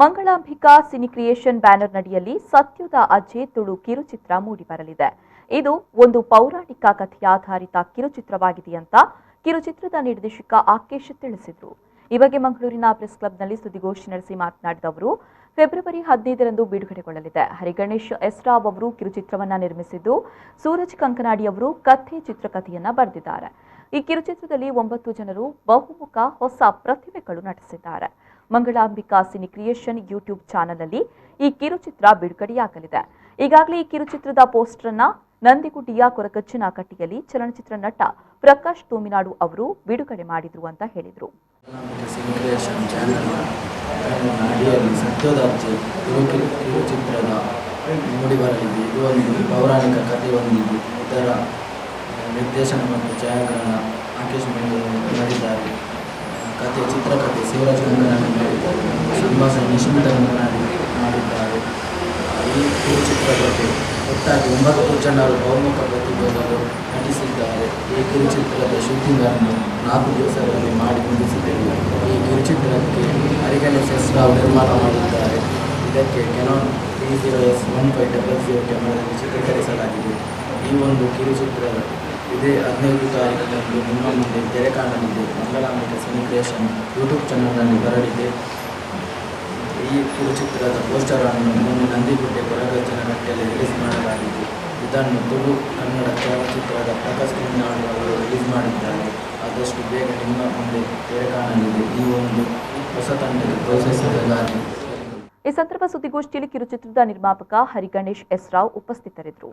ಮಂಗಳಾಂಬಿಕಾ cine creation banner ನಡಿಯಲ್ಲಿ ಸತ್ಯದ ಅಜ್ಜೆ ತುಳು ಕಿರುಚಿತ್ರ ಮೂಡಿಬರಲಿದೆ. ಇದು ಒಂದು ಪೌರಾಣಿಕ ಕಥೆಯಾಧಾರಿತ ಕಿರುಚಿತ್ರವಾಗಿದೆ ಅಂತ ಕಿರುಚಿತ್ರದ ನಿರ್ದೇಶಕ ಆಕೇಶ್ ತಿಳಿಸಿದರು. ಈ ಬಗ್ಗೆ ಮಂಗಳೂರಿನ ಪ್ರೆಸ್ ಕ್ಲಬ್ನಲ್ಲಿ ಸುದ್ದಿಗೋಷ್ಠಿ ನಡೆಸಿ ಮಾತನಾಡಿದ ಅವರು, ಫೆಬ್ರವರಿ 15ರಂದು ಬಿಡುಗಡೆಗೊಳ್ಳಲಿದೆ. ಹರಿಗಣೇಶ್ ಎಸ್ ರಾವ್ ಅವರು ಕಿರುಚಿತ್ರವನ್ನು ನಿರ್ಮಿಸಿದ್ದು, ಸೂರಜ್ ಕಂಕನಾಡಿ ಅವರು ಚಿತ್ರಕಥೆಯನ್ನ ಬರೆದಿದ್ದಾರೆ. ಈ ಕಿರುಚಿತ್ರದಲ್ಲಿ 9 ಜನರು ಬಹುಮುಖ ಹೊಸ ಪ್ರತಿಭೆಗಳು ನಟಿಸಿದ್ದಾರೆ. ಮಂಗಳಾಂಬಿಕಾ ಸಿನಿ ಕ್ರಿಯೇಷನ್ ಯೂಟ್ಯೂಬ್ ಚಾನೆಲ್ ಅಲ್ಲಿ ಈ ಕಿರುಚಿತ್ರ ಬಿಡುಗಡೆಯಾಗಲಿದೆ. ಈಗಾಗಲೇ ಈ ಕಿರುಚಿತ್ರದ ಪೋಸ್ಟರ್ ಅನ್ನ ನಂದಿಗುಡ್ಡಿಯ ಕೊರಗಜ್ಜನ ಕಟ್ಟಿಯಲ್ಲಿ ಚಲನಚಿತ್ರ ನಟ ಪ್ರಕಾಶ್ ತೂಮಿನಾಡು ಅವರು ಬಿಡುಗಡೆ ಮಾಡಿದ್ರು ಅಂತ ಹೇಳಿದರು. ಇದು ಒಂದು ಪೌರಾಣಿಕ ಕಥೆ ಹೊಂದಿದ್ದು, ಇದರ ನಿರ್ದೇಶನ ಮತ್ತು ಛಾಯಾಗ್ರಹಣ ಆಕೇಶ್ ಮಾಡಿದ್ದಾರೆ. ಚಿತ್ರಕಥೆ ಶಿವರಾಜ್ ಕಂಕನಾಡಿ ಮಾಡಿದ್ದಾರೆ. ಸಂಭಾಷಣೆ ನಿಶ್ಮಿತ ಕಂಕನಾಡಿ ಮಾಡಿದ್ದಾರೆ. ಈ ಕಿರುಚಿತ್ರದಲ್ಲಿ ಒಟ್ಟಾಗಿ 9 ಜನರು ಬಹುಮುಖ ಪ್ರತಿಭೆಗಳು ನಟಿಸಿದ್ದಾರೆ. ಈ ಕಿರುಚಿತ್ರದ ಶೂಟಿಂಗ್ ಅನ್ನು 4 ದಿವಸಗಳಲ್ಲಿ ಮಾಡಿ ಮುಗಿಸಿದ್ದೇವೆ. ಈ ಕಿರುಚಿತ್ರಕ್ಕೆ ಹರಿಗಣೇಶ್ ಎಸ್ ರಾವ್ ನಿರ್ಮಾಣ ಮಾಡಿದ್ದಾರೆ. ಇದಕ್ಕೆ ಕೆನಾನ್ D0S1500 ಕ್ಯಾಮೆರಾದಲ್ಲಿ ಚಿತ್ರೀಕರಿಸಲಾಗಿದೆ. ಈ ಒಂದು ಕಿರುಚಿತ್ರ ಇದೇ 15 ತಾರೀಕಿನಂದು ನಿಮ್ಮ ಮುಂದೆ ತೆರೆ ಕಾಣಲಿದೆ. ಮಂಗಳಾಂಬಿಕಾ ಸಿನಿ ಕ್ರಿಯೇಷನ್ ಯೂಟ್ಯೂಬ್ ಚಾನಲ್ನಲ್ಲಿ ಬರಲಿದೆ. ಈ ಕಿರುಚಿತ್ರದ ಪೋಸ್ಟರ್ ಅನ್ನು ಮೊನ್ನೆ ನಂದಿಗುಡ್ಡೆ ಕೊರಗಜ್ಜನ ಕಟ್ಟೆಯಲ್ಲಿ ರಿಲೀಸ್ ಮಾಡಲಾಗಿದೆ. ಇದನ್ನು ತುಳು ಕನ್ನಡ ಚಲನಚಿತ್ರದ ಪ್ರಕಾಶ್ ತೂಮಿನಾಡು ಅವರು ರಿಲೀಸ್ ಮಾಡಿದ್ದಾರೆ. ಆದಷ್ಟು ಬೇಗ ನಿಮ್ಮ ಮುಂದೆ ತೆರೆ ಕಾಣಲಿದೆ. ಈ ಒಂದು ಹೊಸ ತಂಡಕ್ಕೆ ಪ್ರೋತ್ಸಾಹಿಸಬೇಕಾಗಿ. ಈ ಸಂದರ್ಭ ಸುದ್ದಿಗೋಷ್ಠಿಯಲ್ಲಿ ಕಿರುಚಿತ್ರದ ನಿರ್ಮಾಪಕ ಹರಿಗಣೇಶ್ ಎಸ್ ರಾವ್ ಉಪಸ್ಥಿತರಿದ್ದರು.